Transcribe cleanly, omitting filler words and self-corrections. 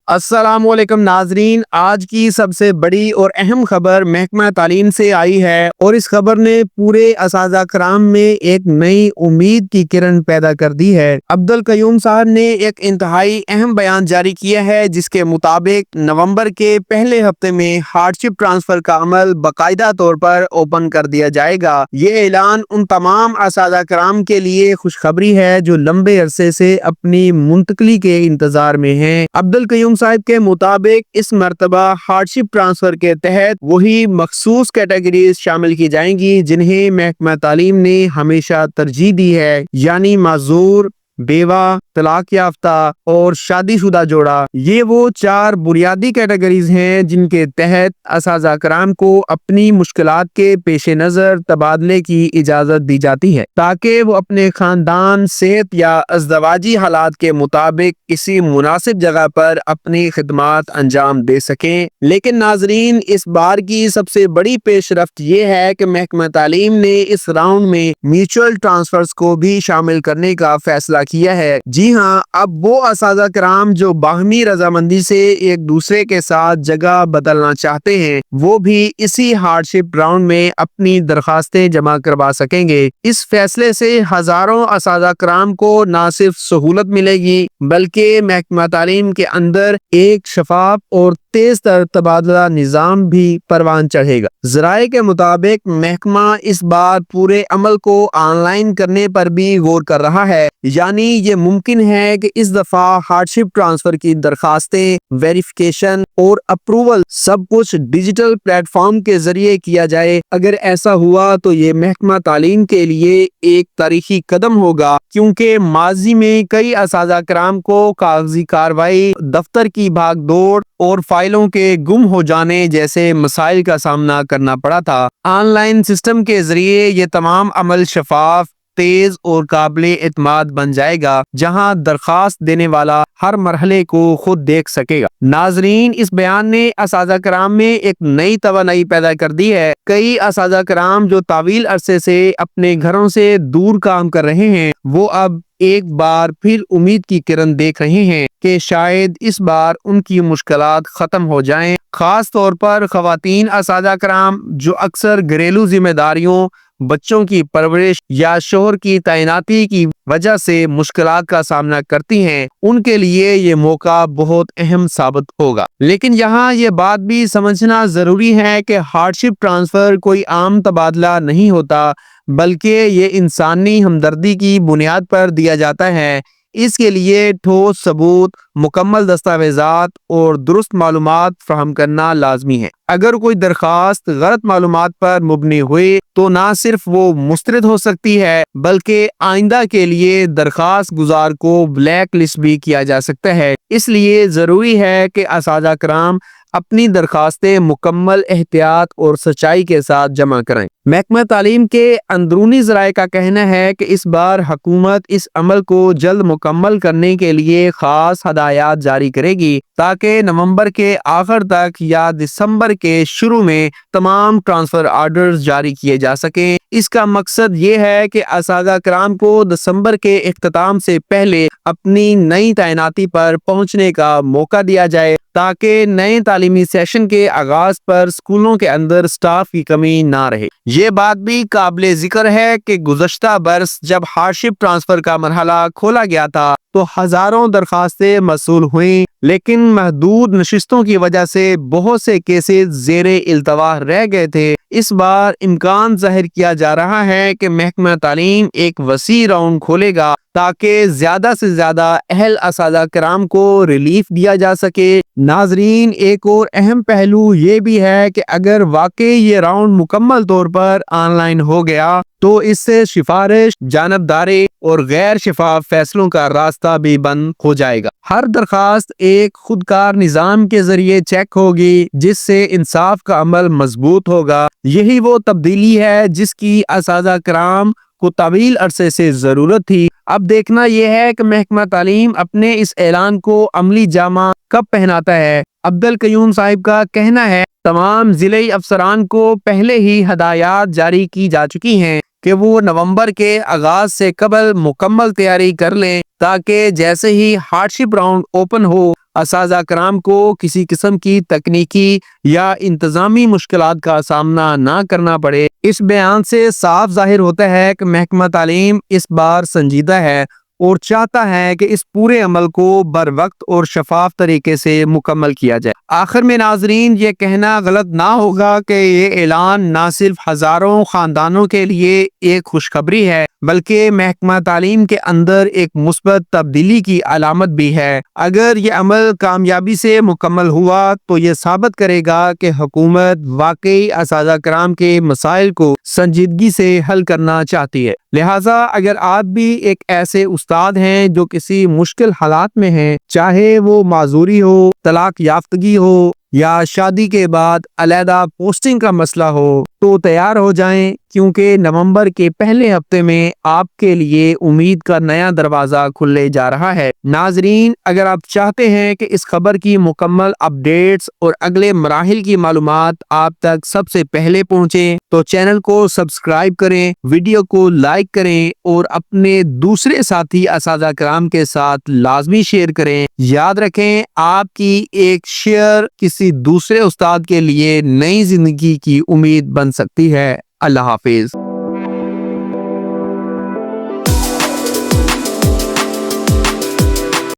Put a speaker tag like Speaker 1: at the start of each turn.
Speaker 1: अस्सलाम वालेकुम नाजरीन, आज की सबसे बड़ी और अहम खबर महकमा तालीम से आई है और इस खबर ने पूरे असातिज़ा कराम में एक नई उम्मीद की किरण पैदा कर दी है। अब्दुल कयूम साहब ने एक इंतहाई अहम बयान जारी किया है जिसके मुताबिक नवंबर के पहले हफ्ते में हार्डशिप ट्रांसफर का अमल बाकायदा तौर पर ओपन कर दिया जाएगा। ये ऐलान उन तमाम असातिज़ा कराम के लिए खुशखबरी है जो लंबे अरसे से अपनी मुंतकली के इंतजार में हैं। अब्दुल कयूम साहब के मुताबिक इस मर्तबा हार्डशिप ट्रांसफर के तहत वही मखसूस कैटेगरीज शामिल की जाएंगी जिन्हें महकमा तालीम ने हमेशा तरजीह दी है, यानी माजूर, बेवा, तलाक याफ्ता और शादीशुदा जोड़ा। ये वो चार बुनियादी कैटेगरीज हैं जिनके तहत असातिज़ा कराम को अपनी मुश्किलात के पेश नजर तबादले की इजाजत दी जाती है ताकि वो अपने खानदान, सेहत या अज़दवाजी हालात के मुताबिक किसी मुनासिब जगह पर अपनी खिदमात अंजाम दे सकें। लेकिन नाजरीन, इस बार की सबसे बड़ी पेशरफ्त ये है कि महकमा तालीम ने इस राउंड में म्यूचुअल ट्रांसफर्स को भी शामिल करने का फैसला किया है। जी हाँ, अब वो असातिज़ा कराम जो बाहमी रजामंदी से एक दूसरे के साथ जगह बदलना चाहते हैं वो भी इसी हार्डशिप राउंड में अपनी दरखास्तें जमा करवा सकेंगे। इस फैसले से हजारों असातिज़ा कराम को न सिर्फ सहूलत मिलेगी बल्कि महकमा तालीम के अंदर एक शफाफ और तेज तर तबादला निजाम भी परवान चढ़ेगा। ज़राए के मुताबिक महकमा इस बार पूरे अमल को ऑनलाइन करने पर भी गौर कर रहा है, यानी ये मुमकिन है कि इस दफा हार्डशिप ट्रांसफर की दरखास्तें, वेरिफिकेशन और अप्रूवल सब कुछ डिजिटल प्लेटफॉर्म के जरिए किया जाए। अगर ऐसा हुआ तो ये महकमा तालीम के लिए एक तारीखी कदम होगा, क्योंकि माजी में कई असातिज़ा कराम को कागजी कार्रवाई, दफ्तर की भाग दौड़ और फाइलों के गुम हो जाने जैसे मसाइल का सामना करना पड़ा था। ऑनलाइन सिस्टम के जरिए ये तमाम अमल शफाफ, तेज और काबिले एतमाद बन जाएगा, जहां दरखास्त देने वाला हर मरहले को खुद देख सकेगा। नाजरीन, इस बयान ने असातिज़ा कराम में एक नई तवानाई पैदा कर दी है। कई असातिज़ा कराम जो तावील अरसे से अपने घरों से दूर काम कर रहे हैं वो अब एक बार फिर उम्मीद की किरण देख रहे हैं कि शायद इस बार उनकी मुश्किलात खत्म हो जाएं। खास तौर पर खवातीन असातिज़ा कराम जो अक्सर घरेलू जिम्मेदारियों, बच्चों की परवरिश या शोहर की तैनाती की वजह से मुश्किलात का सामना करती हैं, उनके लिए ये मौका बहुत अहम साबित होगा। लेकिन यहाँ ये बात भी समझना जरूरी है कि हार्डशिप ट्रांसफर कोई आम तबादला नहीं होता, बल्कि ये इंसानी हमदर्दी की बुनियाद पर दिया जाता है। इसके लिए ठोस सबूत, मुकम्मल दस्तावेजात और दुरुस्त मालूमात फराहम करना लाजमी है। अगर कोई दरखास्त गलत मालूमात पर मुबनी हुई तो ना सिर्फ वो मुस्तरद हो सकती है बल्कि आइंदा के लिए दरखास्त गुजार को ब्लैक लिस्ट भी किया जा सकता है। इसलिए जरूरी है कि असातिज़ा कराम अपनी दरखास्तें मुकम्मल एहतियात और सच्चाई के साथ जमा करें। महकमा तालीम के अंदरूनी ज़राए का कहना है कि इस बार हुकूमत इस अमल को जल्द मुकम्मल करने के लिए खास हदायत जारी करेगी ताकि नवंबर के आखिर तक या दिसंबर के शुरू में तमाम ट्रांसफर ऑर्डर्स जारी किए जा सकें। इसका मकसद ये है कि असातिज़ा कराम को दिसंबर के इख्तिताम से पहले अपनी नई तैनाती पर पहुंचने का मौका दिया जाए ताकि नए तालीमी सेशन के आगाज पर स्कूलों के अंदर स्टाफ की कमी ना रहे। ये बात भी काबिले जिक्र है कि गुज़श्ता बरस जब हार्डशिप ट्रांसफर का मरहला खोला गया था तो हजारों दरखास्तें मसूल हुई, लेकिन महदूद नशिस्तों की वजह से बहुत से केसेस ज़ेरे इल्तवा रह गए थे। इस बार इम्कान जाहिर किया जा रहा है कि महकमा तालीम एक वसी राउंड खोलेगा ताकि ज्यादा से ज्यादा अहल असातिज़ा कराम को रिलीफ दिया जा सके। नाजरीन, एक और अहम पहलू ये भी है कि अगर वाकई ये राउंड मुकम्मल तौर पर ऑनलाइन हो गया तो इससे सिफारिश, जानबदारी और गैर शफाफ फैसलों का रास्ता भी बंद हो जाएगा। हर दरखास्त एक खुदकार निजाम के जरिए चेक होगी जिससे इंसाफ का अमल मजबूत होगा। यही वो तब्दीली है जिसकी असातिज़ा कराम को तवील अरसे से जरूरत थी। अब देखना यह है कि महकमा तालीम अपने इस ऐलान को अमली जामा कब पहनाता है। अब्दुल कयूम साहिब का कहना है तमाम जिले अफसरान को पहले ही हदायत जारी की जा चुकी हैं कि वो नवंबर के आगाज से कबल मुकम्मल तैयारी कर लें تاکہ جیسے ہی ہارڈشپ راؤنڈ اوپن ہو اساتذہ کرام کو کسی قسم کی تکنیکی یا انتظامی مشکلات کا سامنا نہ کرنا پڑے۔ اس بیان سے صاف ظاہر ہوتا ہے کہ محکمہ تعلیم اس بار سنجیدہ ہے اور چاہتا ہے کہ اس پورے عمل کو بر وقت اور شفاف طریقے سے مکمل کیا جائے۔ آخر میں ناظرین، یہ کہنا غلط نہ ہوگا کہ یہ اعلان نہ صرف ہزاروں خاندانوں کے لیے ایک خوشخبری ہے بلکہ محکمہ تعلیم کے اندر ایک مثبت تبدیلی کی علامت بھی ہے۔ اگر یہ عمل کامیابی سے مکمل ہوا تو یہ ثابت کرے گا کہ حکومت واقعی اساتذہ کرام کے مسائل کو سنجیدگی سے حل کرنا چاہتی ہے۔ لہٰذا اگر آپ بھی ایک ایسے استاد ہیں جو کسی مشکل حالات میں ہیں، چاہے وہ معذوری ہو، طلاق یافتگی ہو یا شادی کے بعد علیحدہ پوسٹنگ کا مسئلہ ہو، تو تیار ہو جائیں، کیونکہ نومبر کے پہلے ہفتے میں آپ کے لیے امید کا نیا دروازہ کھلنے جا رہا ہے۔ ناظرین، اگر آپ چاہتے ہیں کہ اس خبر کی مکمل اپڈیٹس اور اگلے مراحل کی معلومات آپ تک سب سے پہلے پہنچیں تو چینل کو سبسکرائب کریں، ویڈیو کو لائک کریں اور اپنے دوسرے ساتھی اساتذہ کرام کے ساتھ لازمی شیئر کریں۔ یاد رکھیں، آپ کی ایک شیئر کسی دوسرے استاد کے لیے نئی زندگی کی امید بن سکتی ہے۔ اللہ حافظ۔